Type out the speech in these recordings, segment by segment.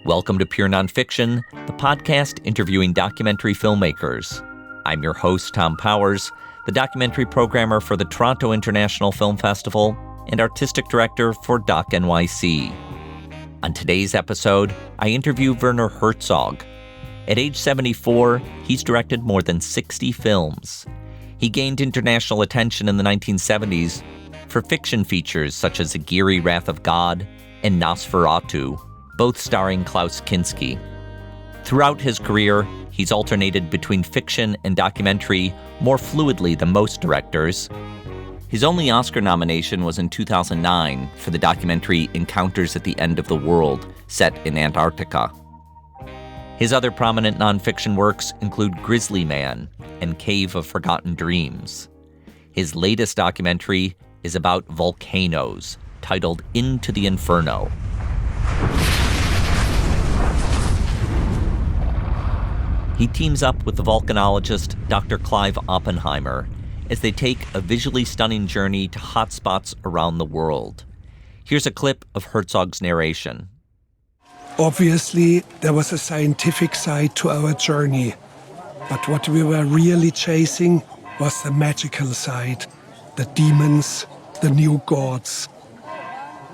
Welcome to Pure Nonfiction, the podcast interviewing documentary filmmakers. I'm your host, Tom Powers, the documentary programmer for the Toronto International Film Festival and artistic director for Doc NYC. On today's episode, I interview Werner Herzog. At age 74, he's directed more than 60 films. He gained international attention in the 1970s for fiction features such as Aguirre, Wrath of God, and Nosferatu, both starring Klaus Kinski. Throughout his career, he's alternated between fiction and documentary more fluidly than most directors. His only Oscar nomination was in 2009 for the documentary Encounters at the End of the World, set in Antarctica. His other prominent nonfiction works include Grizzly Man and Cave of Forgotten Dreams. His latest documentary is about volcanoes, titled Into the Inferno. He teams up with the volcanologist Dr. Clive Oppenheimer as they take a visually stunning journey to hotspots around the world. Here's a clip of Herzog's narration. Obviously, there was a scientific side to our journey, but what we were really chasing was the magical side, the demons, the new gods.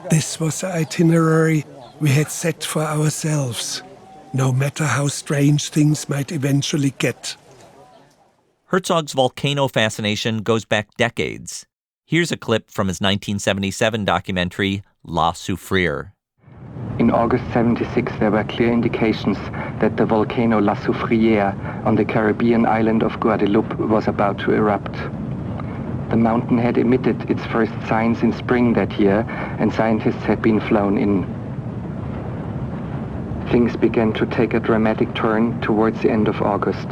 This was the itinerary we had set for ourselves, no matter how strange things might eventually get. Herzog's volcano fascination goes back decades. Here's a clip from his 1977 documentary, La Soufriere. In August 76, there were clear indications that the volcano La Soufriere on the Caribbean island of Guadeloupe was about to erupt. The mountain had emitted its first signs in spring that year, and scientists had been flown in. Things began to take a dramatic turn towards the end of August.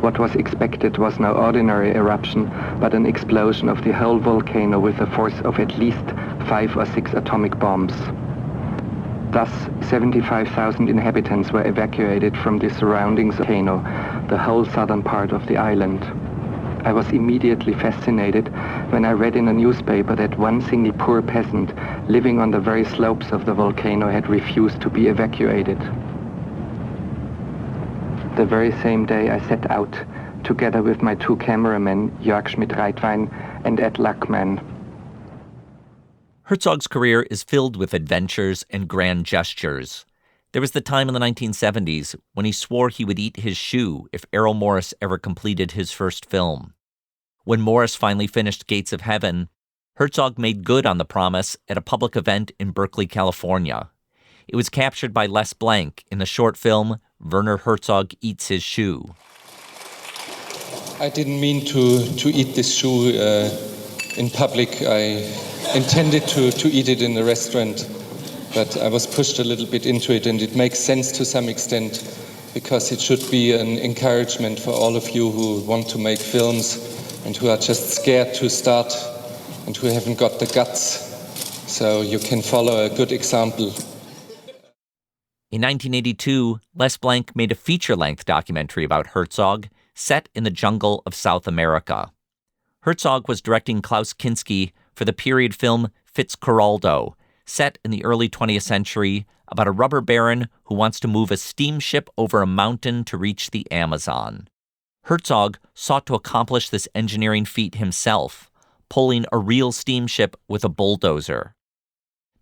What was expected was no ordinary eruption, but an explosion of the whole volcano with a force of at least 5 or 6 atomic bombs. Thus, 75,000 inhabitants were evacuated from the surrounding volcano, the whole southern part of the island. I was immediately fascinated when I read in a newspaper that one single poor peasant living on the very slopes of the volcano had refused to be evacuated. The very same day I set out, together with my 2 cameramen, Jörg Schmidt-Reitwein and Ed Luckman. Herzog's career is filled with adventures and grand gestures. There was the time in the 1970s when he swore he would eat his shoe if Errol Morris ever completed his first film. When Morris finally finished Gates of Heaven, Herzog made good on the promise at a public event in Berkeley, California. It was captured by Les Blank in the short film Werner Herzog Eats His Shoe. I didn't mean to eat this shoe in public. I intended to eat it in a restaurant. But I was pushed a little bit into it, and it makes sense to some extent because it should be an encouragement for all of you who want to make films and who are just scared to start and who haven't got the guts, so you can follow a good example. In 1982, Les Blank made a feature-length documentary about Herzog set in the jungle of South America. Herzog was directing Klaus Kinski for the period film Fitzcarraldo, set in the early 20th century about a rubber baron who wants to move a steamship over a mountain to reach the Amazon. Herzog sought to accomplish this engineering feat himself, pulling a real steamship with a bulldozer.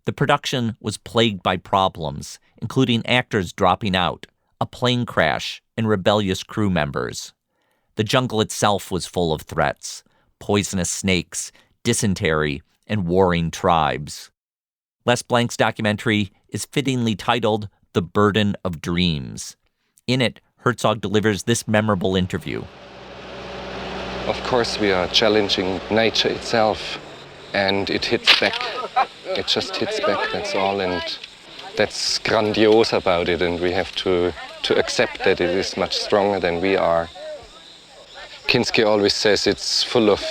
The production was plagued by problems, including actors dropping out, a plane crash, and rebellious crew members. The jungle itself was full of threats: poisonous snakes, dysentery, and warring tribes. Les Blank's documentary is fittingly titled The Burden of Dreams. In it, Herzog delivers this memorable interview. Of course, we are challenging nature itself, and it hits back. It just hits back, that's all, and that's grandiose about it, and we have to accept that it is much stronger than we are. Kinski always says it's full of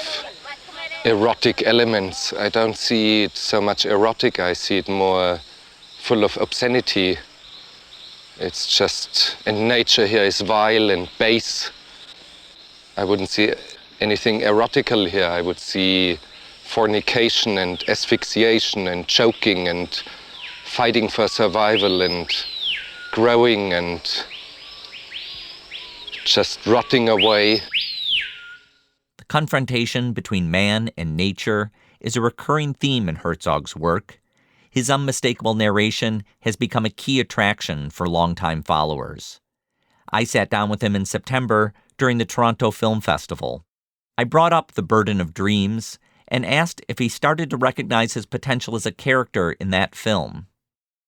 erotic elements. I don't see it so much erotic, I see it more full of obscenity. It's just, and nature here is vile and base. I wouldn't see anything erotical here. I would see fornication and asphyxiation and choking and fighting for survival and growing and just rotting away. The confrontation between man and nature is a recurring theme in Herzog's work. His unmistakable narration has become a key attraction for longtime followers. I sat down with him in September during the Toronto Film Festival. I brought up The Burden of Dreams and asked if he started to recognize his potential as a character in that film.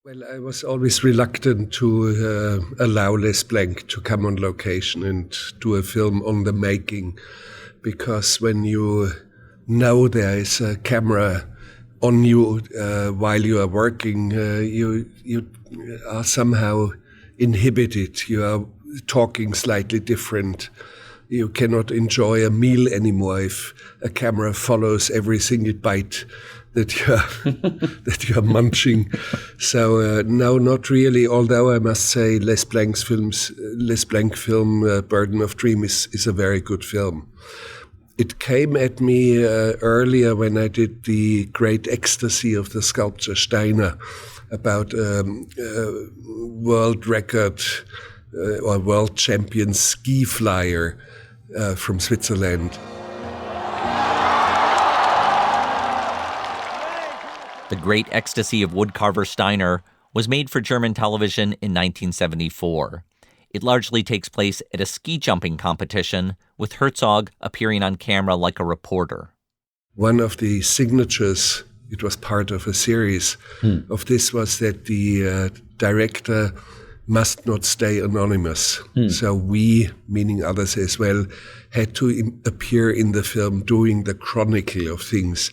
Well, I was always reluctant to allow Les Blank to come on location and do a film on the making, because when you know there is a camera on you while you are working, you are somehow inhibited. You are talking slightly different. You cannot enjoy a meal anymore if a camera follows every single bite that you are munching. So no, not really. Although I must say, Les Blank film, Burden of Dream is a very good film. It came at me earlier when I did the Great Ecstasy of the sculptor Steiner about world record or world champion ski flyer from Switzerland. The Great Ecstasy of woodcarver Steiner was made for German television in 1974. It largely takes place at a ski jumping competition, with Herzog appearing on camera like a reporter. One of the signatures, it was part of a series of this, was that the director must not stay anonymous. So we, meaning others as well, had to appear in the film doing the chronicle of things.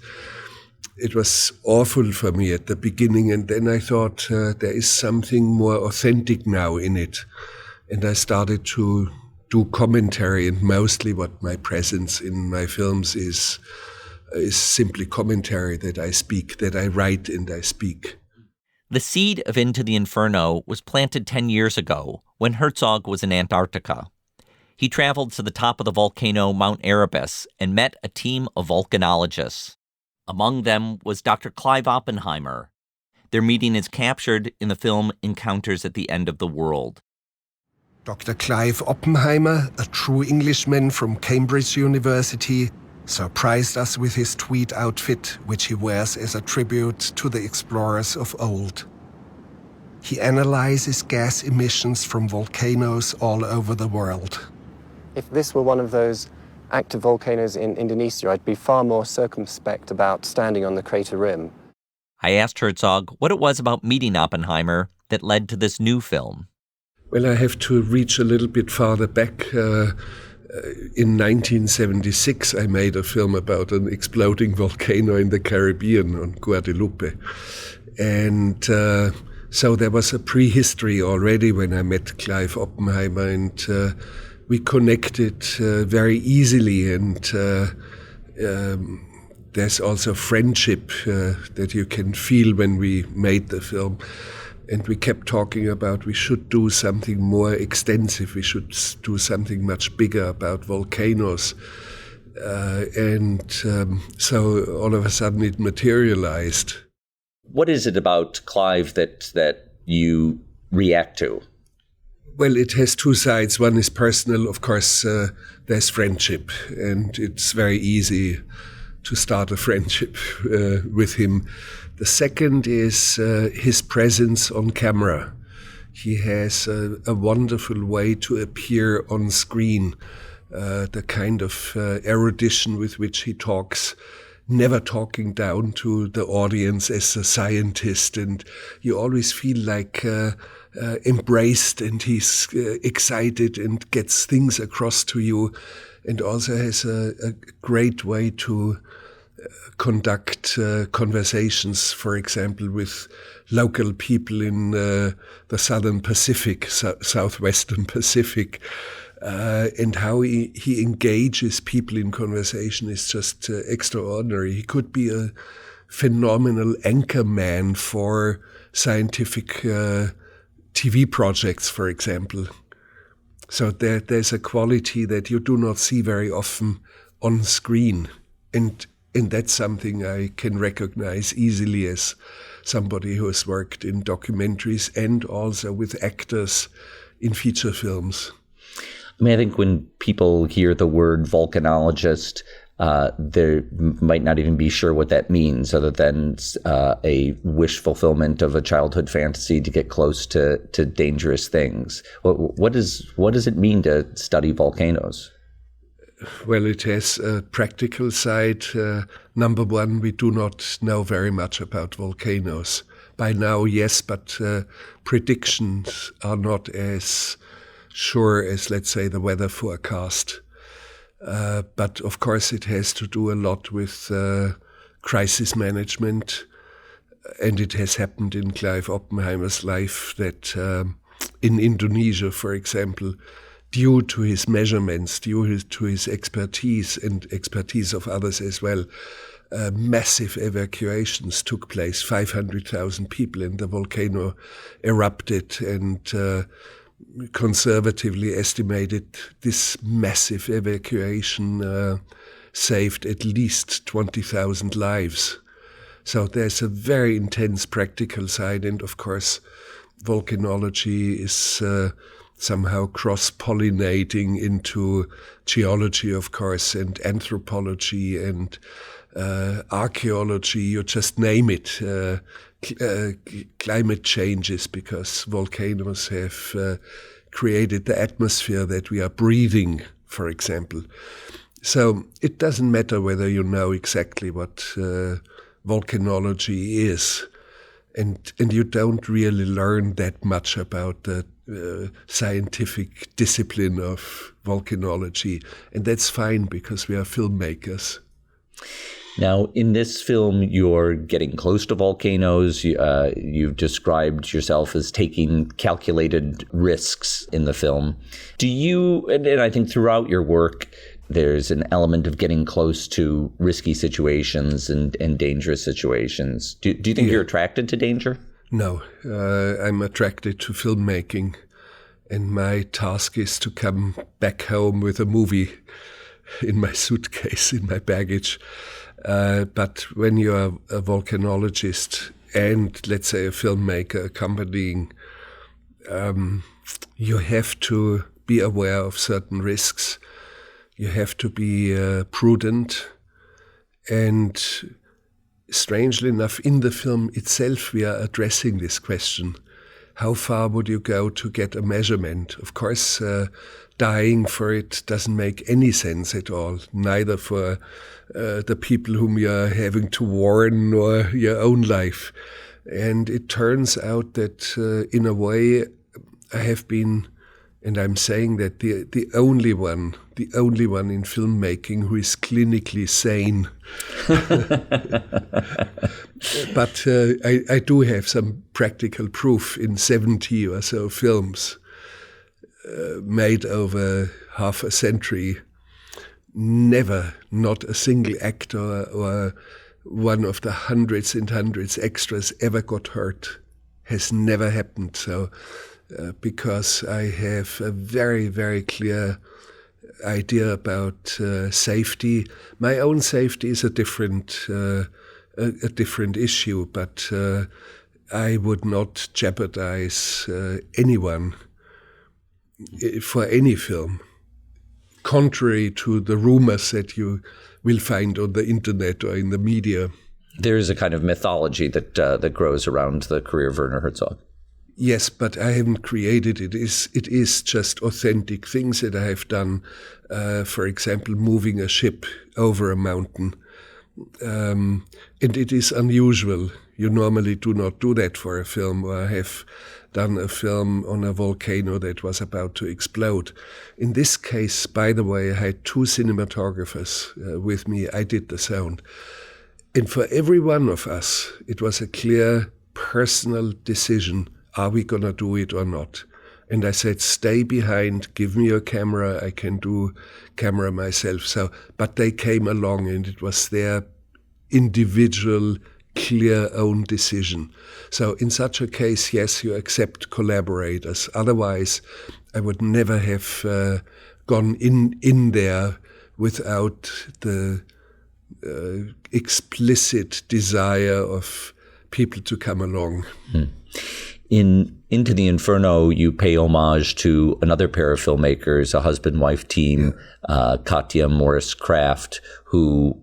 It was awful for me at the beginning, and then I thought there is something more authentic now in it. And I started to do commentary, and mostly what my presence in my films is simply commentary, that I speak, that I write and I speak. The seed of Into the Inferno was planted 10 years ago when Herzog was in Antarctica. He traveled to the top of the volcano Mount Erebus and met a team of volcanologists. Among them was Dr. Clive Oppenheimer. Their meeting is captured in the film Encounters at the End of the World. Dr. Clive Oppenheimer, a true Englishman from Cambridge University, surprised us with his tweed outfit, which he wears as a tribute to the explorers of old. He analyzes gas emissions from volcanoes all over the world. If this were one of those active volcanoes in Indonesia, I'd be far more circumspect about standing on the crater rim. I asked Herzog what it was about meeting Oppenheimer that led to this new film. Well, I have to reach a little bit farther back. In 1976, I made a film about an exploding volcano in the Caribbean on Guadeloupe. And so there was a prehistory already when I met Clive Oppenheimer, and we connected very easily. And there's also friendship that you can feel when we made the film. And we kept talking about we should do something more extensive. We should do something much bigger about volcanoes. So all of a sudden it materialized. What is it about Clive that you react to? Well, it has two sides. One is personal. Of course, there's friendship. And it's very easy to start a friendship with him. The second is his presence on camera. He has a wonderful way to appear on screen, the kind of erudition with which he talks, never talking down to the audience as a scientist, and you always feel like embraced, and he's excited and gets things across to you, and also has a great way to conduct conversations, for example, with local people in the Southern Pacific, Southwestern Pacific, and how he engages people in conversation is just extraordinary. He could be a phenomenal anchor man for scientific TV projects, for example. So there's a quality that you do not see very often on screen. And And that's something I can recognize easily as somebody who has worked in documentaries and also with actors in feature films. I mean, I think when people hear the word volcanologist, they might not even be sure what that means, other than a wish fulfillment of a childhood fantasy to get close to dangerous things. What does it mean to study volcanoes? Well, it has a practical side. Number one, we do not know very much about volcanoes. By now, yes, but predictions are not as sure as, let's say, the weather forecast. But of course, it has to do a lot with crisis management. And it has happened in Clive Oppenheimer's life that in Indonesia, for example, due to his measurements, due to his expertise and expertise of others as well, massive evacuations took place. 500,000 people, and the volcano erupted, and conservatively estimated this massive evacuation saved at least 20,000 lives. So there's a very intense practical side, and of course volcanology is somehow cross-pollinating into geology, of course, and anthropology and archaeology, you just name it. Climate changes because volcanoes have created the atmosphere that we are breathing, for example. So it doesn't matter whether you know exactly what volcanology is, and you don't really learn that much about the scientific discipline of volcanology, and that's fine because we are filmmakers. Now, in this film, you're getting close to volcanoes. You've described yourself as taking calculated risks in the film. Do you, and I think throughout your work, there's an element of getting close to risky situations and dangerous situations. Do you think you're attracted to danger? No, I'm attracted to filmmaking, and my task is to come back home with a movie in my suitcase, in my baggage. But when you're a volcanologist and, let's say, a filmmaker accompanying, you have to be aware of certain risks. You have to be prudent. And strangely enough, in the film itself, we are addressing this question. How far would you go to get a measurement? Of course, dying for it doesn't make any sense at all, neither for the people whom you're having to warn nor your own life. And it turns out that in a way I have been, and I'm saying that the only one in filmmaking who is clinically sane. But I do have some practical proof in 70 or so films made over half a century. Never, not a single actor or one of the hundreds and hundreds extras ever got hurt. Has never happened. So because I have a very, very clear idea about safety. My own safety is a different issue, but I would not jeopardize anyone for any film, contrary to the rumors that you will find on the internet or in the media. There is a kind of mythology that grows around the career of Werner Herzog. Yes, but I haven't created it. It is just authentic things that I have done. For example, moving a ship over a mountain. And it is unusual. You normally do not do that for a film. Or I have done a film on a volcano that was about to explode. In this case, by the way, I had 2 cinematographers with me. I did the sound. And for every one of us, it was a clear personal decision. Are we going to do it or not? And I said, stay behind, give me your camera, I can do camera myself. So, but they came along and it was their individual, clear own decision. So in such a case, yes, you accept collaborators. Otherwise, I would never have gone in there without the explicit desire of people to come along. In Into the Inferno, you pay homage to another pair of filmmakers, a husband-wife team, Katja Morris-Kraft, who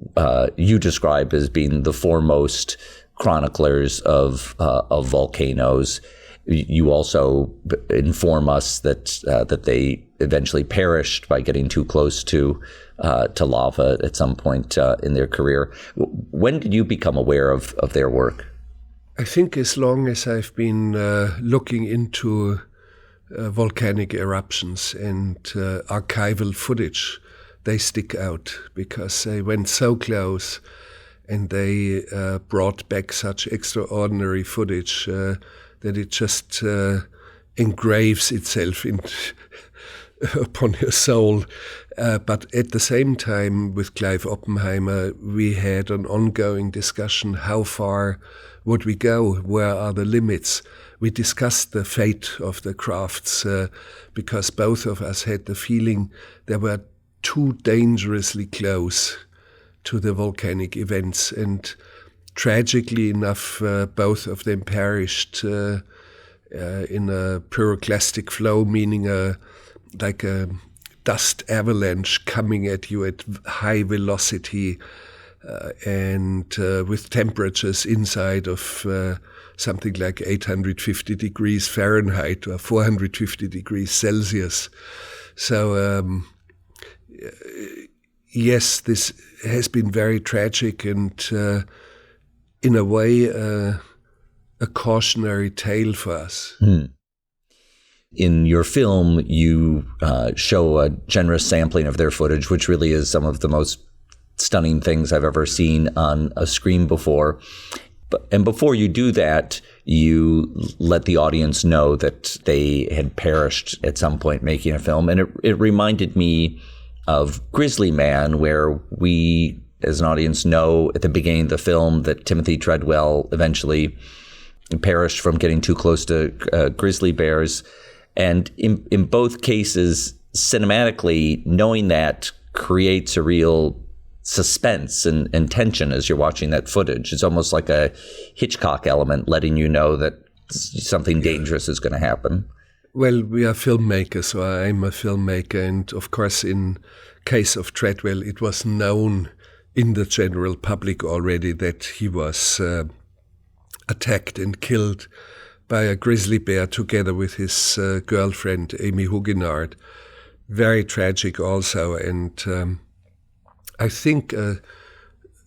you describe as being the foremost chroniclers of volcanoes. You also inform us that they eventually perished by getting too close to lava at some point in their career. When did you become aware of their work? I think as long as I've been looking into volcanic eruptions and archival footage, they stick out because they went so close and they brought back such extraordinary footage that it just engraves itself upon your soul. But at the same time, with Clive Oppenheimer, we had an ongoing discussion: how far would we go? Where are the limits? We discussed the fate of the crafts because both of us had the feeling they were too dangerously close to the volcanic events. And tragically enough, both of them perished in a pyroclastic flow, meaning like a dust avalanche coming at you at high velocity and with temperatures inside of something like 850 degrees Fahrenheit or 450 degrees Celsius. So yes, this has been very tragic and in a way a cautionary tale for us. In your film, you show a generous sampling of their footage, which really is some of the most stunning things I've ever seen on a screen before. And before you do that, you let the audience know that they had perished at some point making a film. And it reminded me of Grizzly Man, where we, as an audience, know at the beginning of the film that Timothy Treadwell eventually perished from getting too close to grizzly bears. And in both cases, cinematically, knowing that creates a real suspense and tension as you're watching that footage. It's almost like a Hitchcock element, letting you know that something dangerous is going to happen. Well, we are filmmakers, so I'm a filmmaker, and of course, in case of Treadwell, it was known in the general public already that he was attacked and killed by a grizzly bear together with his girlfriend, Amy Huguenard. Very tragic also, and I think a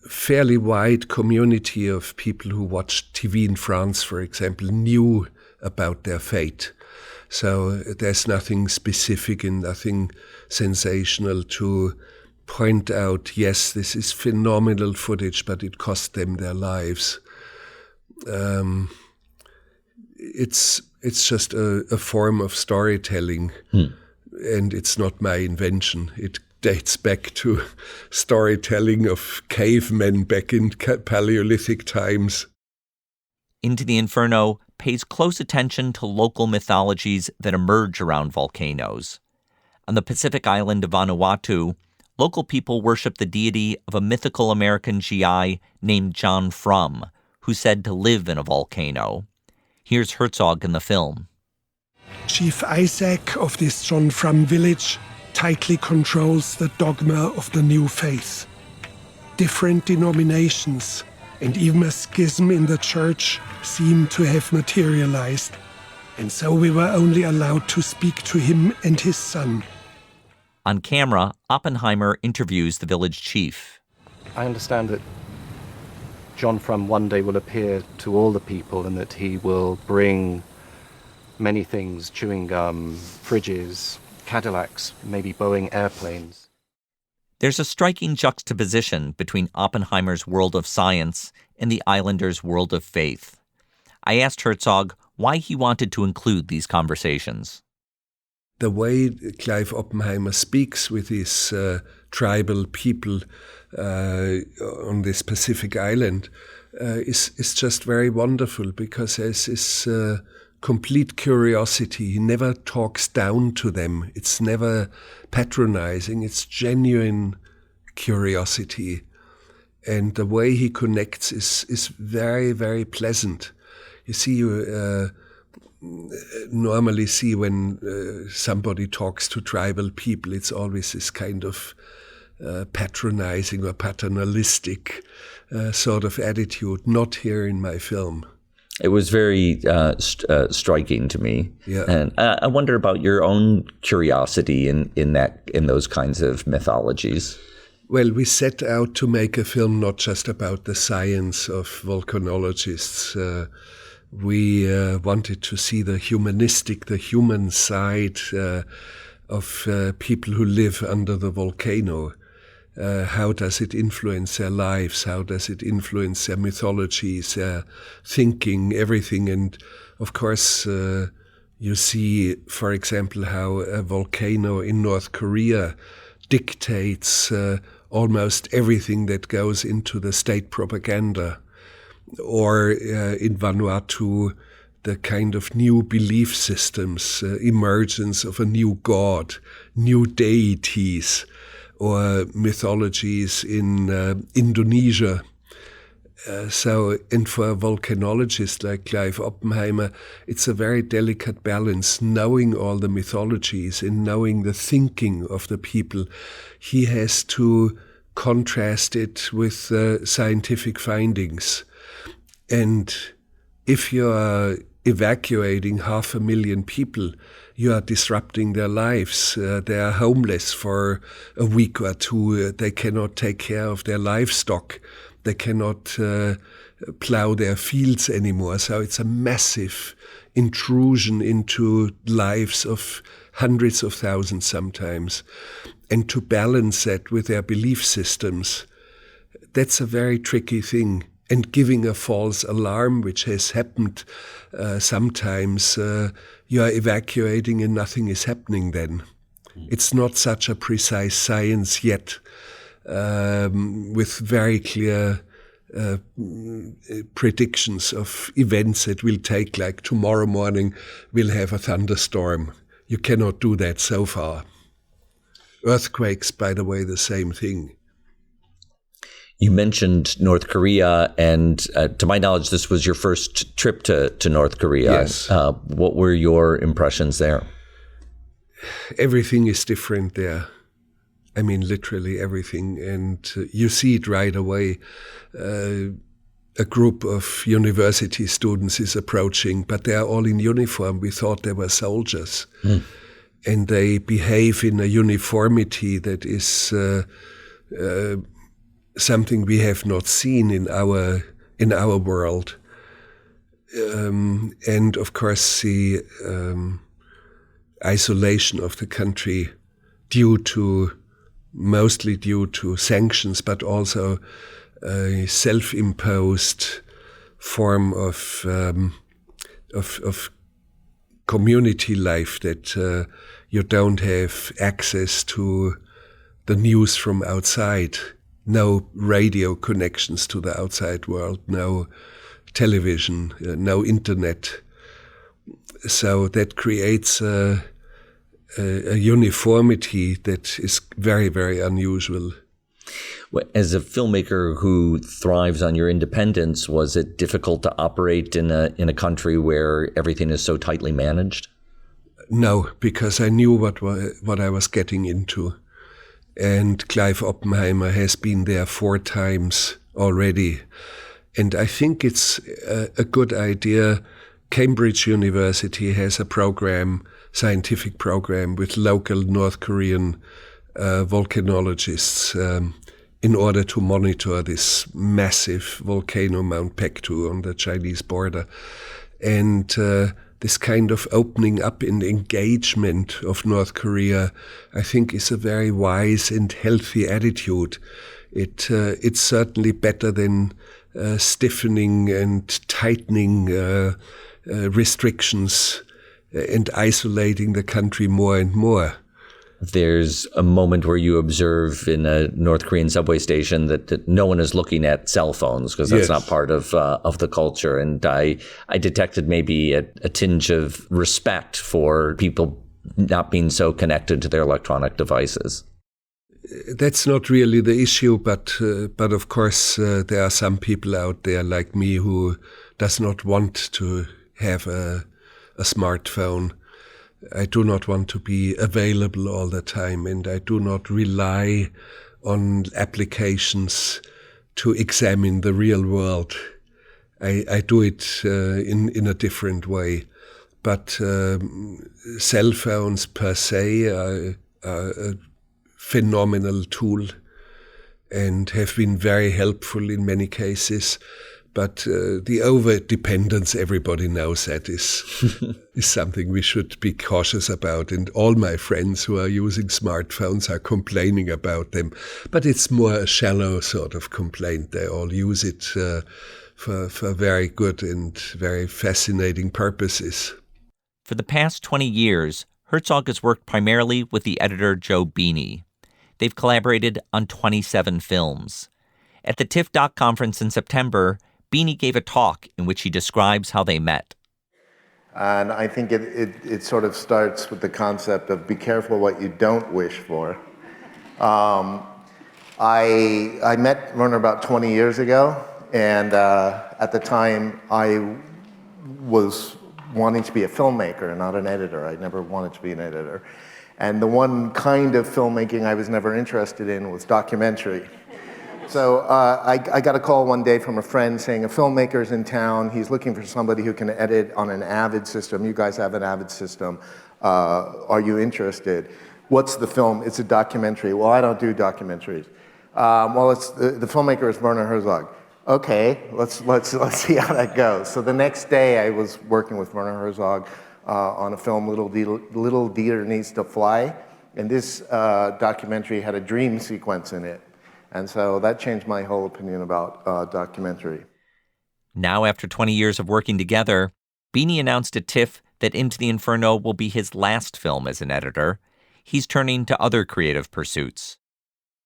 fairly wide community of people who watched TV in France, for example, knew about their fate. So there's nothing specific and nothing sensational to point out, yes, this is phenomenal footage, but it cost them their lives. It's just a form of storytelling, and it's not my invention. It dates back to storytelling of cavemen back in Paleolithic times. Into the Inferno pays close attention to local mythologies that emerge around volcanoes. On the Pacific island of Vanuatu, local people worship the deity of a mythical American GI named John Frum, who's said to live in a volcano. Here's Herzog in the film. Chief Isaac of this John Frum village tightly controls the dogma of the new faith. Different denominations and even a schism in the church seem to have materialized, and so we were only allowed to speak to him and his son. On camera, Oppenheimer interviews the village chief. I understand that John Frum one day will appear to all the people and that he will bring many things: chewing gum, fridges, Cadillacs, maybe Boeing airplanes. There's a striking juxtaposition between Oppenheimer's world of science and the islanders' world of faith. I asked Herzog why he wanted to include these conversations. The way Clive Oppenheimer speaks with his tribal people on this Pacific island is just very wonderful, because there's this complete curiosity. He never talks down to them. It's never patronizing. It's genuine curiosity. And the way he connects is very, very pleasant. You see, you normally see when somebody talks to tribal people, it's always this kind of patronizing or paternalistic sort of attitude. Not here in my film. It was very striking to me. Yeah. And I wonder about your own curiosity in those kinds of mythologies. Well, we set out to make a film not just about the science of volcanologists. We wanted to see the human side of people who live under the volcano. How does it influence their lives? How does it influence their mythologies, their thinking, everything? And of course, you see, for example, how a volcano in North Korea dictates almost everything that goes into the state propaganda. Or in Vanuatu, the kind of new belief systems, emergence of a new god, new deities, or mythologies in Indonesia. And for a volcanologist like Clive Oppenheimer, it's a very delicate balance, knowing all the mythologies and knowing the thinking of the people. He has to contrast it with scientific findings. And if you are evacuating 500,000 people, you are disrupting their lives. They are homeless for a week or two. They cannot take care of their livestock. They cannot plow their fields anymore. So it's a massive intrusion into lives of hundreds of thousands sometimes. And to balance that with their belief systems, that's a very tricky thing. And giving a false alarm, which has happened sometimes, you are evacuating and nothing is happening then. It's not such a precise science yet, with very clear predictions of events that will take, like tomorrow morning we'll have a thunderstorm. You cannot do that so far. Earthquakes, by the way, the same thing. You mentioned North Korea, and to my knowledge, this was your first trip to North Korea. Yes. What were your impressions there? Everything is different there. I mean, literally everything. And you see it right away. A group of university students is approaching, but they are all in uniform. We thought they were soldiers. And they behave in a uniformity that is something we have not seen in our world. And of course the isolation of the country mostly due to sanctions, but also a self-imposed form of community life, that you don't have access to the news from outside. No radio connections to the outside world, no television, no internet. So that creates a uniformity that is very, very unusual. As a filmmaker who thrives on your independence, was it difficult to operate in a country where everything is so tightly managed? No, because I knew what I was getting into. And Clive Oppenheimer has been there 4 times already. And I think it's a good idea. Cambridge University has a scientific program with local North Korean volcanologists in order to monitor this massive volcano, Mount Paektu, on the Chinese border. And this kind of opening up and engagement of North Korea, I think, is a very wise and healthy attitude. It's certainly better than stiffening and tightening restrictions and isolating the country more and more. There's a moment where you observe in a North Korean subway station that no one is looking at cell phones, because that's not part of the culture. And I detected maybe a tinge of respect for people not being so connected to their electronic devices. That's not really the issue, but of course there are some people out there like me who does not want to have a smartphone. I do not want to be available all the time, and I do not rely on applications to examine the real world. I do it in a different way. But cell phones per se are a phenomenal tool and have been very helpful in many cases. But the over-dependence, everybody knows that is something we should be cautious about. And all my friends who are using smartphones are complaining about them. But it's more a shallow sort of complaint. They all use it for very good and very fascinating purposes. For the past 20 years, Herzog has worked primarily with the editor Joe Beanie. They've collaborated on 27 films. At the TIFF Doc Conference in September, Beanie gave a talk in which he describes how they met. And I think it sort of starts with the concept of be careful what you don't wish for. I met Werner about 20 years ago, and at the time I was wanting to be a filmmaker and not an editor. I never wanted to be an editor. And the one kind of filmmaking I was never interested in was documentary. So I got a call one day from a friend saying a filmmaker's in town. He's looking for somebody who can edit on an Avid system. You guys have an Avid system. Are you interested? What's the film? It's a documentary. Well, I don't do documentaries. Well, the filmmaker is Werner Herzog. Okay, let's see how that goes. So the next day I was working with Werner Herzog on a film, Little Deer Needs to Fly. And this documentary had a dream sequence in it. And so that changed my whole opinion about documentary. Now, after 20 years of working together, Beanie announced at TIFF that Into the Inferno will be his last film as an editor. He's turning to other creative pursuits.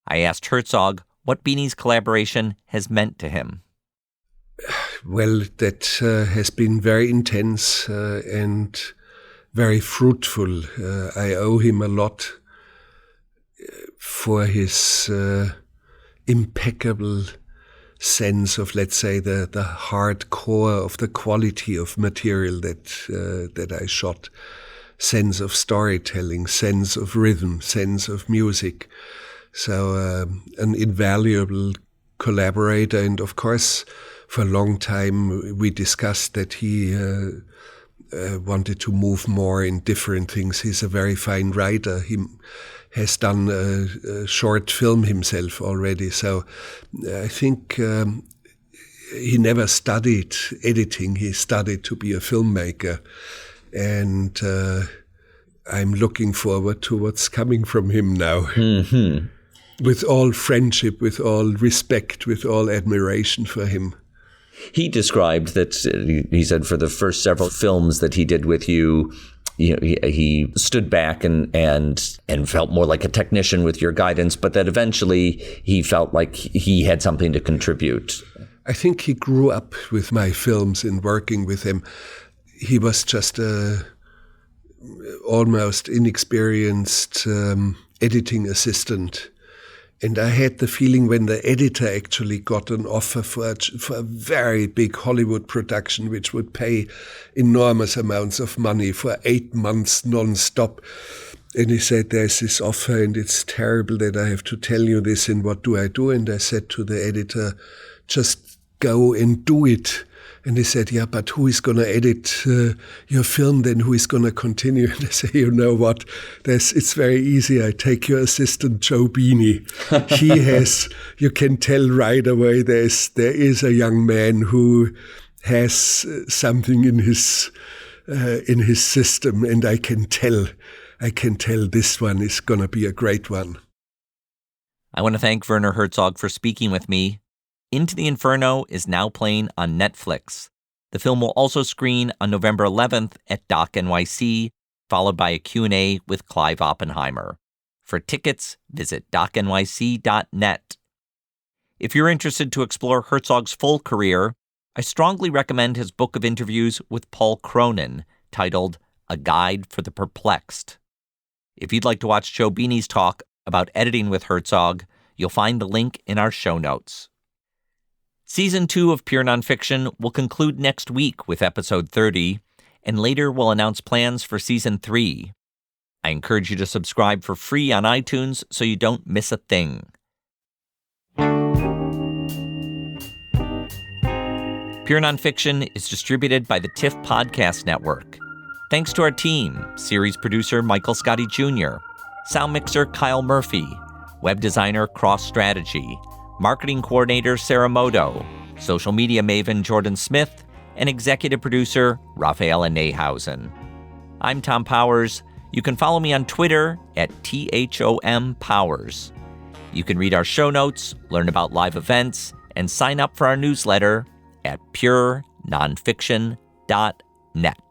I asked Herzog what Beanie's collaboration has meant to him. Well, that has been very intense and very fruitful. I owe him a lot for his impeccable sense of, let's say, the hard core of the quality of material that I shot, sense of storytelling, sense of rhythm, sense of music. So an invaluable collaborator, and of course, for a long time we discussed that he wanted to move more in different things. He's a very fine writer. He has done a short film himself already. So I think he never studied editing. He studied to be a filmmaker. And I'm looking forward to what's coming from him now. Mm-hmm. With all friendship, with all respect, with all admiration for him. He described that, he said, for the first several films that he did with you, he stood back and felt more like a technician with your guidance, but that eventually he felt like he had something to contribute. I think he grew up with my films in working with him. He was just a almost inexperienced editing assistant. And I had the feeling when the editor actually got an offer for a very big Hollywood production, which would pay enormous amounts of money for 8 months non-stop. And he said, there's this offer and it's terrible that I have to tell you this, and what do I do? And I said to the editor, just go and do it. And he said, yeah, but who is going to edit your film then? Who is going to continue? And I say, you know what? It's very easy. I take your assistant, Joe Beanie. He has, you can tell right away, there is a young man who has something in his system, and I can tell this one is going to be a great one. I want to thank Werner Herzog for speaking with me. Into the Inferno is now playing on Netflix. The film will also screen on November 11th at Doc NYC, followed by a Q&A with Clive Oppenheimer. For tickets, visit docnyc.net. If you're interested to explore Herzog's full career, I strongly recommend his book of interviews with Paul Cronin, titled A Guide for the Perplexed. If you'd like to watch Joe Beanie's talk about editing with Herzog, you'll find the link in our show notes. Season 2 of Pure Nonfiction will conclude next week with episode 30, and later we'll announce plans for Season 3. I encourage you to subscribe for free on iTunes so you don't miss a thing. Pure Nonfiction is distributed by the TIFF Podcast Network. Thanks to our team, series producer Michael Scotti Jr., sound mixer Kyle Murphy, web designer Cross Strategy, marketing coordinator Sarah Modo, social media maven Jordan Smith, and executive producer Rafaela Nehausen. I'm Tom Powers. You can follow me on Twitter at THOMPowers. You can read our show notes, learn about live events, and sign up for our newsletter at purenonfiction.net.